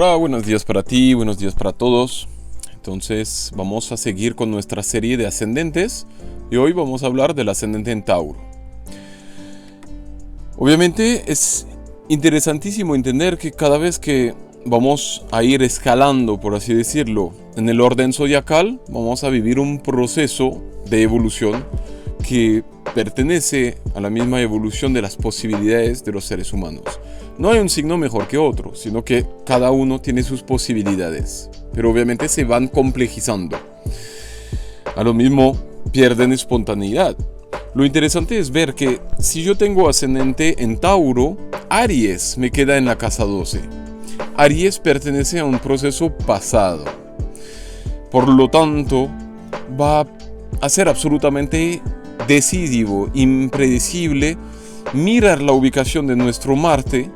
Hola, buenos días para ti, buenos días para todos. Entonces vamos a seguir con nuestra serie de ascendentes y hoy vamos a hablar del ascendente en Tauro. Obviamente es interesantísimo entender que cada vez que vamos a ir escalando, por así decirlo, en el orden zodiacal, vamos a vivir un proceso de evolución que pertenece a la misma evolución de las posibilidades de los seres humanos. No hay un signo mejor que otro, sino que cada uno tiene sus posibilidades, pero obviamente se van complejizando. A lo mismo pierden espontaneidad. Lo interesante es ver que si yo tengo ascendente en Tauro, Aries me queda en la casa 12. Aries pertenece a un proceso pasado. Por lo tanto, va a ser absolutamente decisivo, impredecible, mirar la ubicación de nuestro Marte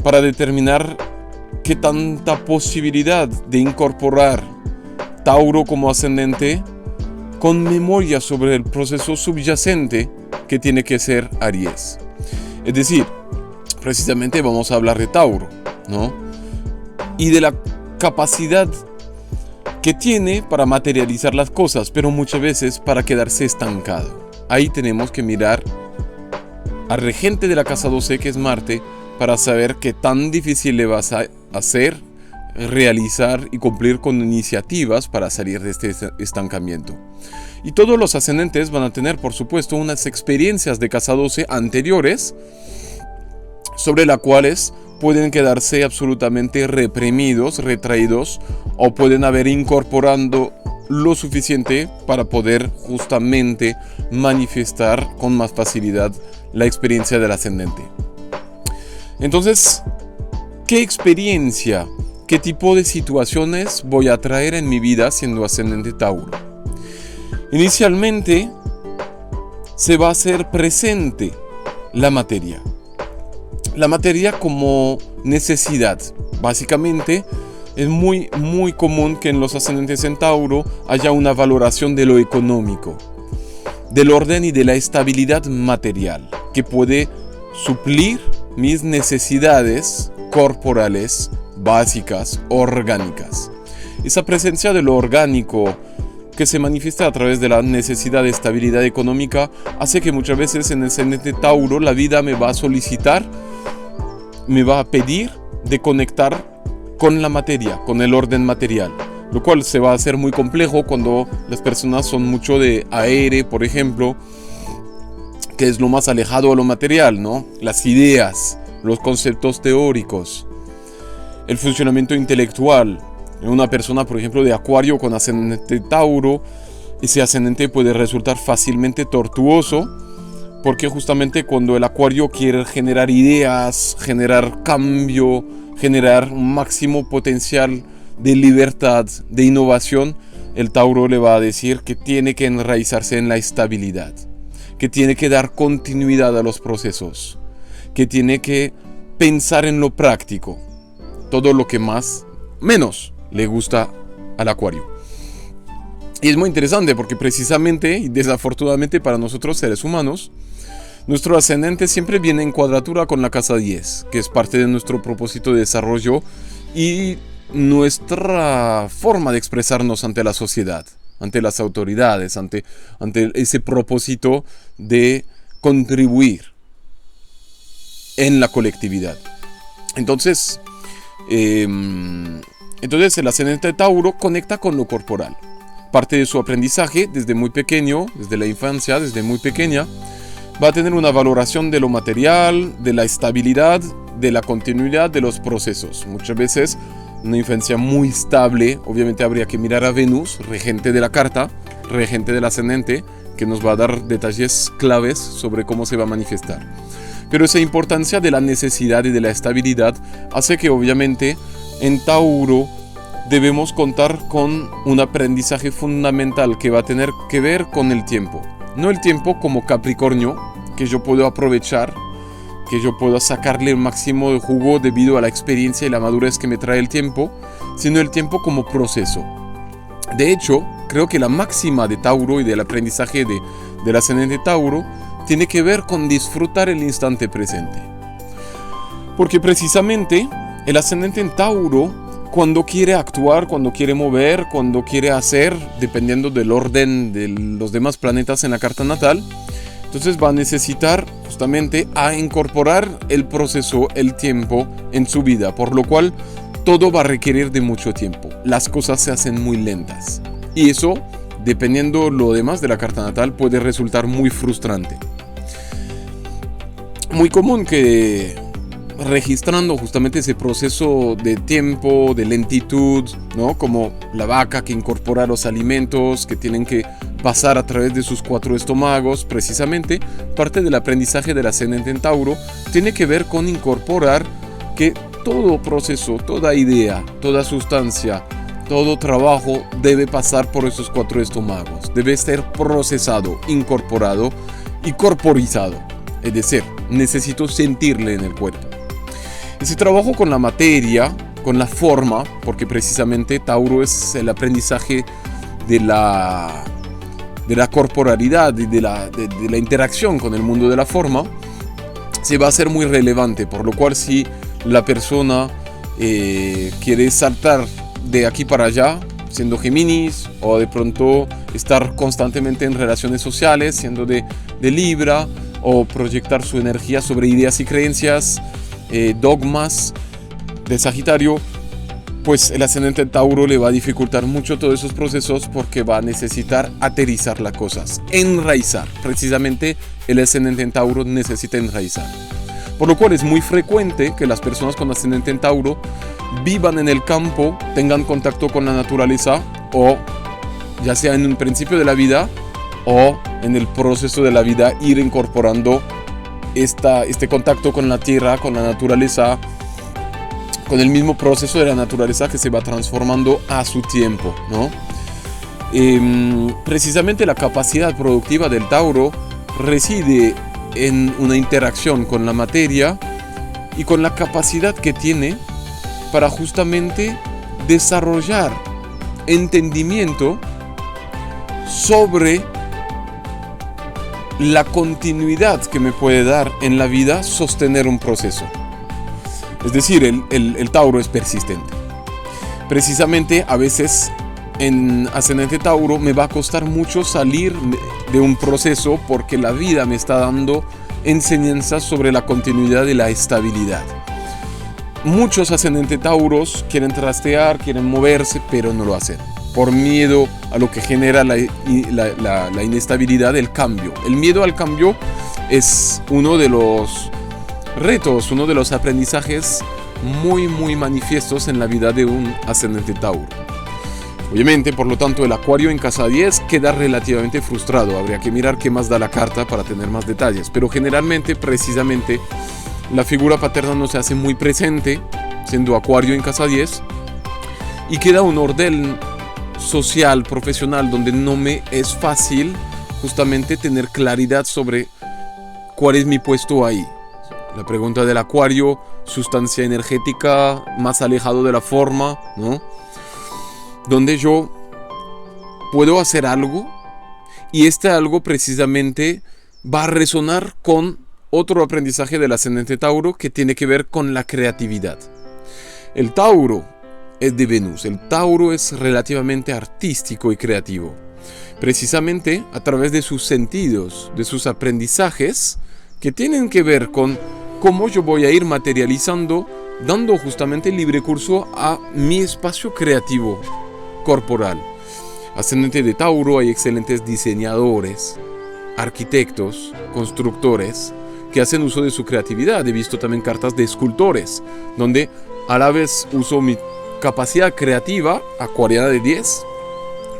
para determinar qué tanta posibilidad de incorporar Tauro como ascendente con memoria sobre el proceso subyacente que tiene que ser Aries. Es decir, precisamente vamos a hablar de Tauro, ¿no? Y de la capacidad que tiene para materializar las cosas, pero muchas veces para quedarse estancado. Ahí tenemos que mirar al regente de la casa 12, que es Marte, para saber qué tan difícil le vas a hacer realizar y cumplir con iniciativas para salir de este estancamiento. Y todos los ascendentes van a tener, por supuesto, unas experiencias de casa 12 anteriores sobre las cuales pueden quedarse absolutamente reprimidos, retraídos, o pueden haber incorporando lo suficiente para poder justamente manifestar con más facilidad la experiencia del ascendente. Entonces, ¿qué experiencia, qué tipo de situaciones voy a traer en mi vida siendo ascendente Tauro? Inicialmente se va a hacer presente la materia. La materia como necesidad. Básicamente es muy común que en los ascendentes en Tauro haya una valoración de lo económico, del orden y de la estabilidad material, que puede suplir mis necesidades corporales básicas, orgánicas. Esa presencia de lo orgánico que se manifiesta a través de la necesidad de estabilidad económica hace que muchas veces en el ascendente Tauro la vida me va a solicitar, me va a pedir de conectar con la materia, con el orden material, lo cual se va a hacer muy complejo cuando las personas son mucho de aire, por ejemplo, que es lo más alejado a lo material, ¿no? Las ideas, los conceptos teóricos, el funcionamiento intelectual. En una persona, por ejemplo, de Acuario con ascendente Tauro, ese ascendente puede resultar fácilmente tortuoso, porque justamente cuando el Acuario quiere generar ideas, generar cambio, generar un máximo potencial de libertad, de innovación, el Tauro le va a decir que tiene que enraizarse en la estabilidad, que tiene que dar continuidad a los procesos, que tiene que pensar en lo práctico, todo lo que menos le gusta al Acuario. Y es muy interesante porque precisamente y desafortunadamente para nosotros seres humanos, nuestro ascendente siempre viene en cuadratura con la casa 10, que es parte de nuestro propósito de desarrollo y nuestra forma de expresarnos ante la sociedad, ante las autoridades, ante ese propósito de contribuir en la colectividad. Entonces el ascendente de Tauro conecta con lo corporal. Parte de su aprendizaje desde muy pequeño, desde la infancia, desde muy pequeña, va a tener una valoración de lo material, de la estabilidad, de la continuidad de los procesos. Muchas veces una infancia muy estable, obviamente habría que mirar a Venus, regente de la carta, regente del ascendente, que nos va a dar detalles claves sobre cómo se va a manifestar. Pero esa importancia de la necesidad y de la estabilidad hace que obviamente en Tauro debemos contar con un aprendizaje fundamental que va a tener que ver con el tiempo. No el tiempo como Capricornio, que yo puedo aprovechar, que yo puedo sacarle el máximo de jugo debido a la experiencia y la madurez que me trae el tiempo, sino el tiempo como proceso. De hecho, creo que la máxima de Tauro y del aprendizaje del ascendente Tauro tiene que ver con disfrutar el instante presente. Porque precisamente el ascendente en Tauro cuando quiere actuar, cuando quiere mover, cuando quiere hacer, dependiendo del orden de los demás planetas en la carta natal. Entonces va a necesitar justamente a incorporar el proceso, el tiempo en su vida, por lo cual todo va a requerir de mucho tiempo. Las cosas se hacen muy lentas y eso, dependiendo lo demás de la carta natal, puede resultar muy frustrante. Muy común que registrando justamente ese proceso de tiempo, de lentitud, ¿no? Como la vaca que incorpora los alimentos que tienen que pasar a través de sus 4 estómagos, precisamente parte del aprendizaje del ascendente en Tauro tiene que ver con incorporar que todo proceso, toda idea, toda sustancia, todo trabajo debe pasar por esos 4 estómagos, debe ser procesado, incorporado y corporizado, es decir, necesito sentirle en el cuerpo. Ese trabajo con la materia, con la forma, porque precisamente Tauro es el aprendizaje de la corporalidad y de la interacción con el mundo de la forma, se va a hacer muy relevante, por lo cual si la persona quiere saltar de aquí para allá, siendo Géminis, o de pronto estar constantemente en relaciones sociales, siendo de Libra, o proyectar su energía sobre ideas y creencias, dogmas de Sagitario, pues el ascendente Tauro le va a dificultar mucho todos esos procesos porque va a necesitar aterrizar las cosas, enraizar. Precisamente el ascendente en Tauro necesita enraizar. Por lo cual es muy frecuente que las personas con ascendente en Tauro vivan en el campo, tengan contacto con la naturaleza, o ya sea en un principio de la vida o en el proceso de la vida ir incorporando este contacto con la tierra, con la naturaleza, con el mismo proceso de la naturaleza que se va transformando a su tiempo, ¿no? Precisamente la capacidad productiva del Tauro reside en una interacción con la materia y con la capacidad que tiene para justamente desarrollar entendimiento sobre la continuidad que me puede dar en la vida sostener un proceso. Es decir, el Tauro es persistente. Precisamente a veces en ascendente Tauro me va a costar mucho salir de un proceso porque la vida me está dando enseñanzas sobre la continuidad y la estabilidad. Muchos ascendente Tauros quieren trastear, quieren moverse, pero no lo hacen por miedo a lo que genera la inestabilidad del cambio. El miedo al cambio es uno de los retos, uno de los aprendizajes muy manifiestos en la vida de un ascendente Tauro. Obviamente, por lo tanto, el Acuario en casa 10 queda relativamente frustrado. Habría que mirar qué más da la carta para tener más detalles. Pero generalmente, precisamente, la figura paterna no se hace muy presente, siendo Acuario en casa 10, y queda un orden social, profesional, donde no me es fácil justamente tener claridad sobre cuál es mi puesto ahí. La pregunta del Acuario, sustancia energética más alejado de la forma, ¿no? Donde yo puedo hacer algo y este algo precisamente va a resonar con otro aprendizaje del ascendente Tauro que tiene que ver con la creatividad. El Tauro es de Venus, el Tauro es relativamente artístico y creativo. Precisamente a través de sus sentidos, de sus aprendizajes que tienen que ver con cómo yo voy a ir materializando, dando justamente libre curso a mi espacio creativo corporal. Ascendente de Tauro, hay excelentes diseñadores, arquitectos, constructores que hacen uso de su creatividad. He visto también cartas de escultores donde a la vez uso mi capacidad creativa acuariana de 10,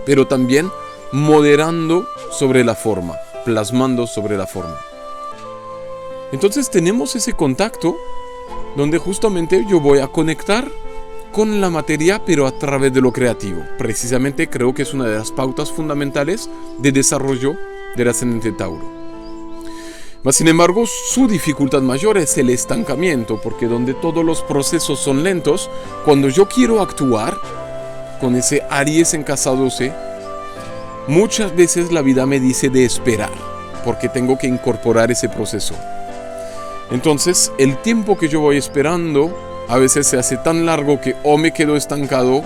pero también moderando sobre la forma, plasmando sobre la forma. Entonces tenemos ese contacto donde justamente yo voy a conectar con la materia, pero a través de lo creativo. Precisamente creo que es una de las pautas fundamentales de desarrollo del ascendente Tauro. Mas, sin embargo, su dificultad mayor es el estancamiento, porque donde todos los procesos son lentos, cuando yo quiero actuar con ese Aries en casa 12, muchas veces la vida me dice de esperar, porque tengo que incorporar ese proceso. Entonces, el tiempo que yo voy esperando a veces se hace tan largo que o me quedo estancado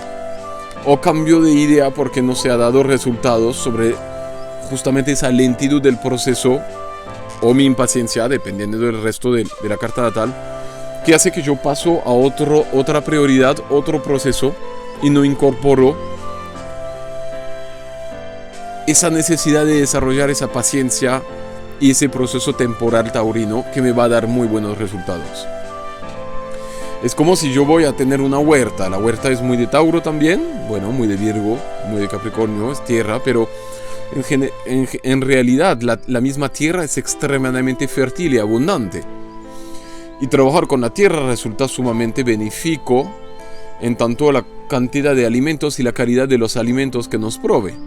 o cambio de idea porque no se ha dado resultados sobre justamente esa lentitud del proceso o mi impaciencia, dependiendo del resto de la carta natal, que hace que yo paso a otra prioridad, otro proceso y no incorporo esa necesidad de desarrollar esa paciencia y ese proceso temporal taurino que me va a dar muy buenos resultados. Es como si yo voy a tener una huerta. La huerta es muy de Tauro también, bueno, muy de Virgo, muy de Capricornio, es tierra, pero en realidad la misma tierra es extremadamente fértil y abundante. Y trabajar con la tierra resulta sumamente benéfico en tanto la cantidad de alimentos y la calidad de los alimentos que nos provee.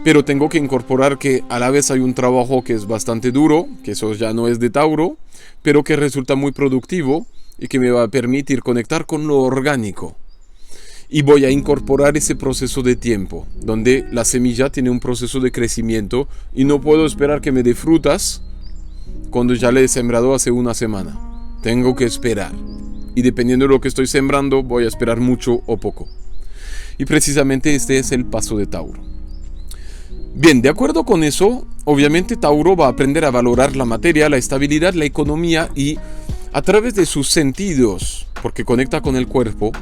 Pero tengo que incorporar que a la vez hay un trabajo que es bastante duro, que eso ya no es de Tauro, pero que resulta muy productivo y que me va a permitir conectar con lo orgánico. Y voy a incorporar ese proceso de tiempo, donde la semilla tiene un proceso de crecimiento y no puedo esperar que me dé frutas cuando ya le he sembrado hace una semana. Tengo que esperar. Y dependiendo de lo que estoy sembrando, voy a esperar mucho o poco. Y precisamente este es el paso de Tauro. Bien, de acuerdo con eso, obviamente Tauro va a aprender a valorar la materia, la estabilidad, la economía y a través de sus sentidos, porque conecta con el cuerpo,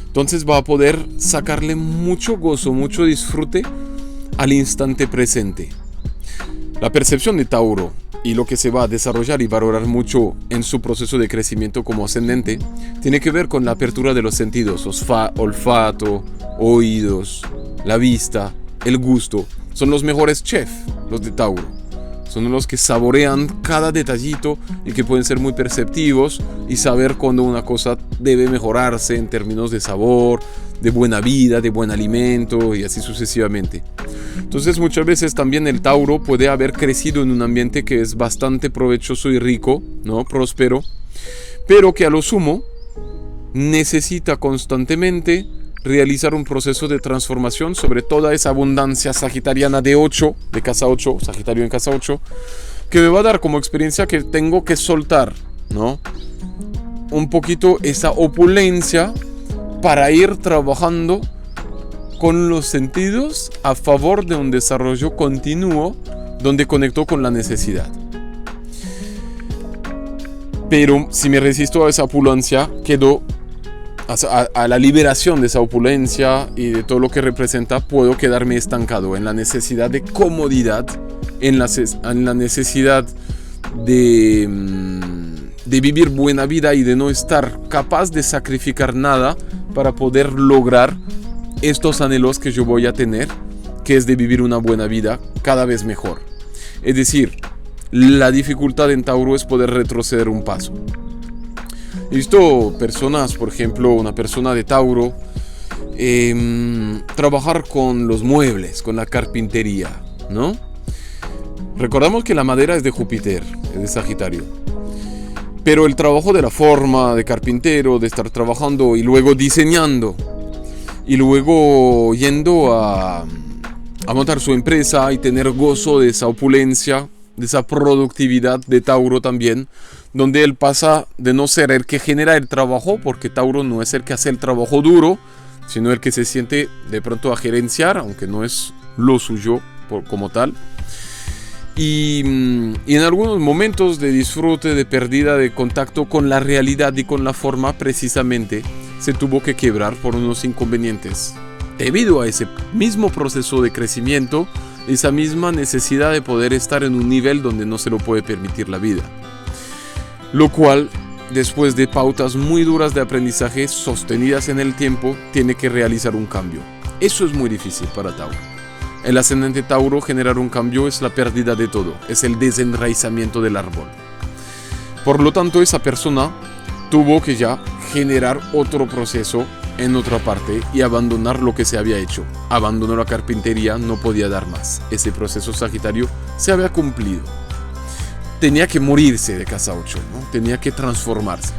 entonces va a poder sacarle mucho gozo, mucho disfrute al instante presente. La percepción de Tauro y lo que se va a desarrollar y valorar mucho en su proceso de crecimiento como ascendente tiene que ver con la apertura de los sentidos, olfato, oídos, la vista, el gusto. Son los mejores chefs, los de Tauro. Son los que saborean cada detallito y que pueden ser muy perceptivos y saber cuando una cosa debe mejorarse en términos de sabor, de buena vida, de buen alimento y así sucesivamente. Entonces muchas veces también el Tauro puede haber crecido en un ambiente que es bastante provechoso y rico, ¿no? Próspero, pero que a lo sumo necesita constantemente realizar un proceso de transformación sobre toda esa abundancia sagitariana de 8, de casa 8, Sagitario en casa 8, que me va a dar como experiencia que tengo que soltar, ¿no? Un poquito esa opulencia para ir trabajando con los sentidos a favor de un desarrollo continuo donde conecto con la necesidad. Pero si me resisto a esa opulencia, quedo a la liberación de esa opulencia y de todo lo que representa, puedo quedarme estancado en la necesidad de comodidad, en la necesidad de vivir buena vida y de no estar capaz de sacrificar nada para poder lograr estos anhelos que yo voy a tener, que es de vivir una buena vida cada vez mejor. Es decir, la dificultad en Tauro es poder retroceder un paso. He visto personas, por ejemplo, una persona de Tauro, trabajar con los muebles, con la carpintería, ¿no? Recordamos que la madera es de Júpiter, es de Sagitario. Pero el trabajo de la forma de carpintero, de estar trabajando y luego diseñando, y luego yendo a montar su empresa y tener gozo de esa opulencia, de esa productividad de Tauro también, donde él pasa de no ser el que genera el trabajo, porque Tauro no es el que hace el trabajo duro, sino el que se siente de pronto a gerenciar, aunque no es lo suyo como tal. Y en algunos momentos de disfrute, de pérdida de contacto con la realidad y con la forma, precisamente se tuvo que quebrar por unos inconvenientes. Debido a ese mismo proceso de crecimiento, esa misma necesidad de poder estar en un nivel donde no se lo puede permitir la vida. Lo cual, después de pautas muy duras de aprendizaje sostenidas en el tiempo, tiene que realizar un cambio. Eso es muy difícil para Tauro. El ascendente Tauro, generar un cambio es la pérdida de todo, es el desenraizamiento del árbol. Por lo tanto, esa persona tuvo que ya generar otro proceso en otra parte y abandonar lo que se había hecho. Abandonó la carpintería, no podía dar más. Ese proceso Sagitario se había cumplido. Tenía que morirse de casa 8, ¿no? Tenía que transformarse.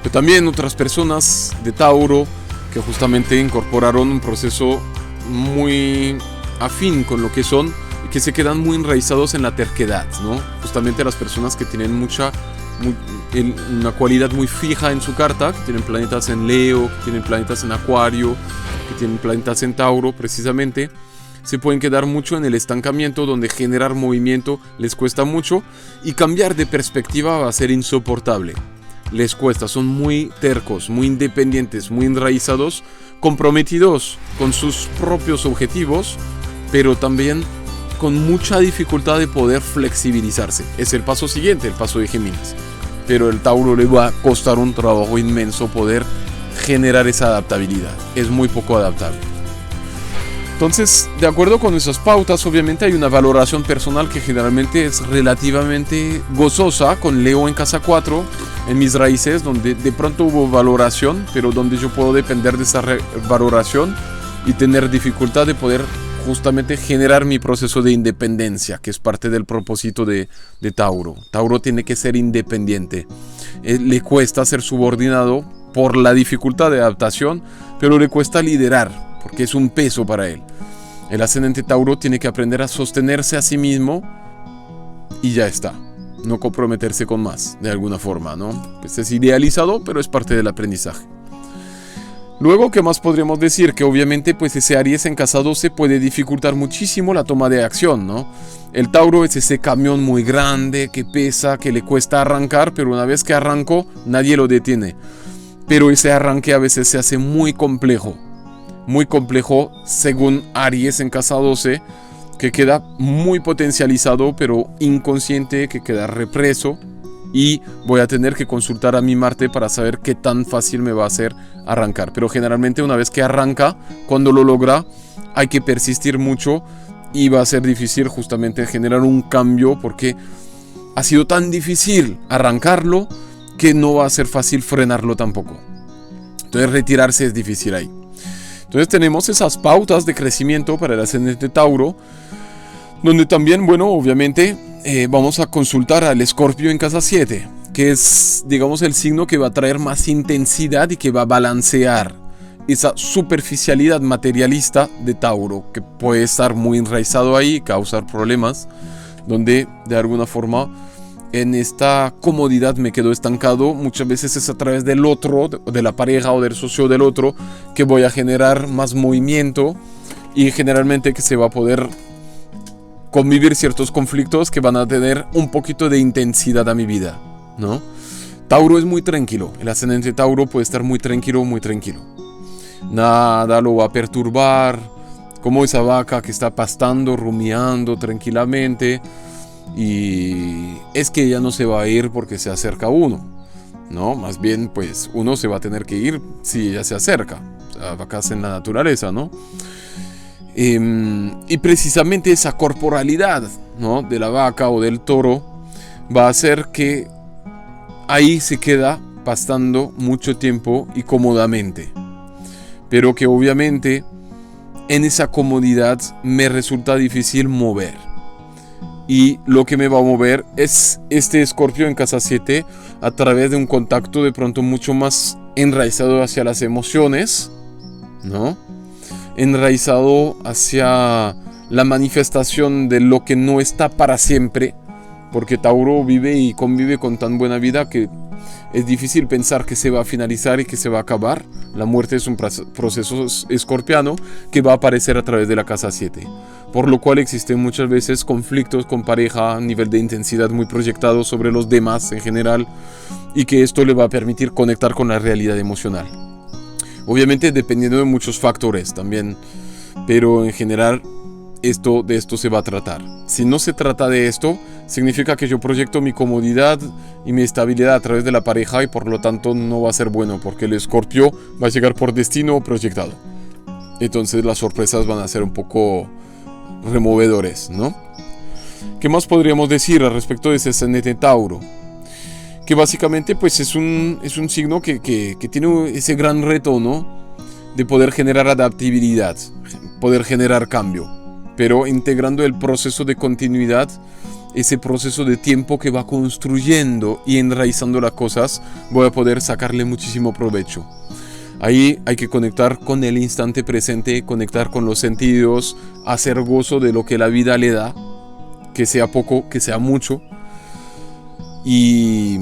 Pero también otras personas de Tauro que justamente incorporaron un proceso muy afín con lo que son y que se quedan muy enraizados en la terquedad, ¿no? Justamente las personas que tienen mucha una cualidad muy fija en su carta, que tienen planetas en Leo, que tienen planetas en Acuario, que tienen planetas en Tauro precisamente, se pueden quedar mucho en el estancamiento, donde generar movimiento les cuesta mucho y cambiar de perspectiva va a ser insoportable. Les cuesta, son muy tercos, muy independientes, muy enraizados, comprometidos con sus propios objetivos, pero también con mucha dificultad de poder flexibilizarse. Es el paso siguiente, el paso de Géminis. Pero el Tauro le va a costar un trabajo inmenso poder generar esa adaptabilidad. Es muy poco adaptable. Entonces, de acuerdo con esas pautas, obviamente hay una valoración personal que generalmente es relativamente gozosa, con Leo en casa 4, en mis raíces, donde de pronto hubo valoración, pero donde yo puedo depender de esa valoración y tener dificultad de poder justamente generar mi proceso de independencia, que es parte del propósito de Tauro. Tauro tiene que ser independiente. Le cuesta ser subordinado por la dificultad de adaptación, pero le cuesta liderar, porque es un peso para él. El ascendente Tauro tiene que aprender a sostenerse a sí mismo y ya está. No comprometerse con más, de alguna forma, ¿no? Pues es idealizado, pero es parte del aprendizaje. Luego, ¿qué más podríamos decir? Que obviamente pues ese Aries en casa 12 puede dificultar muchísimo la toma de acción, ¿no? El Tauro es ese camión muy grande, que pesa, que le cuesta arrancar, pero una vez que arrancó, nadie lo detiene. Pero ese arranque a veces se hace muy complejo según Aries en casa 12, que queda muy potencializado, pero inconsciente, que queda represo. Y voy a tener que consultar a mi Marte para saber qué tan fácil me va a hacer arrancar. Pero generalmente una vez que arranca, cuando lo logra, hay que persistir mucho y va a ser difícil justamente generar un cambio, porque ha sido tan difícil arrancarlo que no va a ser fácil frenarlo tampoco. Entonces retirarse es difícil ahí. Entonces tenemos esas pautas de crecimiento para el ascendente Tauro, donde también, bueno, obviamente vamos a consultar al Escorpio en casa 7, que es, digamos, el signo que va a traer más intensidad y que va a balancear esa superficialidad materialista de Tauro, que puede estar muy enraizado ahí y causar problemas, donde de alguna forma en esta comodidad me quedo estancado. Muchas veces es a través del otro, de la pareja o del socio del otro, que voy a generar más movimiento y generalmente que se va a poder convivir ciertos conflictos que van a tener un poquito de intensidad a mi vida, ¿no? Tauro es muy tranquilo. El ascendente Tauro puede estar muy tranquilo, muy tranquilo. Nada lo va a perturbar, como esa vaca que está pastando, rumiando tranquilamente, y es que ella no se va a ir porque se acerca uno, ¿no? Más bien, pues uno se va a tener que ir si ella se acerca. O sea, vacas en la naturaleza, ¿no? Y precisamente esa corporalidad, ¿no?, de la vaca o del toro va a hacer que ahí se queda pastando mucho tiempo y cómodamente, pero que obviamente en esa comodidad me resulta difícil mover, y lo que me va a mover es este Escorpio en casa 7 a través de un contacto de pronto mucho más enraizado hacia las emociones, ¿no?, enraizado hacia la manifestación de lo que no está para siempre, porque Tauro vive y convive con tan buena vida que es difícil pensar que se va a finalizar y que se va a acabar. La muerte es un proceso escorpiano que va a aparecer a través de la casa 7, por lo cual existen muchas veces conflictos con pareja a nivel de intensidad muy proyectado sobre los demás en general, y que esto le va a permitir conectar con la realidad emocional. Obviamente dependiendo de muchos factores también, pero en general de esto se va a tratar. Si no se trata de esto, significa que yo proyecto mi comodidad y mi estabilidad a través de la pareja, y por lo tanto no va a ser bueno, porque el Escorpio va a llegar por destino proyectado. Entonces las sorpresas van a ser un poco removedores, ¿no? ¿Qué más podríamos decir al respecto de ese ascendente Tauro? Que básicamente pues es un signo que tiene ese gran reto, ¿no?, de poder generar adaptabilidad, poder generar cambio, pero integrando el proceso de continuidad, ese proceso de tiempo que va construyendo y enraizando las cosas, voy a poder sacarle muchísimo provecho. Ahí hay que conectar con el instante presente, conectar con los sentidos, hacer gozo de lo que la vida le da, que sea poco, que sea mucho, y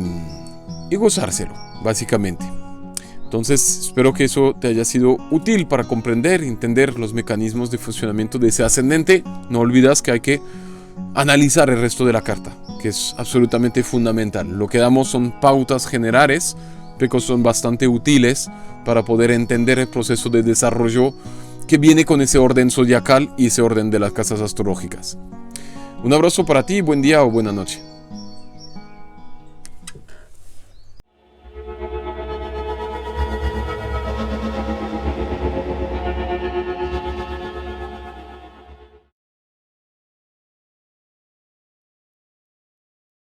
gozárselo, básicamente. Entonces, espero que eso te haya sido útil para comprender, entender los mecanismos de funcionamiento de ese ascendente. No olvides que hay que analizar el resto de la carta, que es absolutamente fundamental. Lo que damos son pautas generales, pero son bastante útiles para poder entender el proceso de desarrollo que viene con ese orden zodiacal y ese orden de las casas astrológicas. Un abrazo para ti, buen día o buena noche.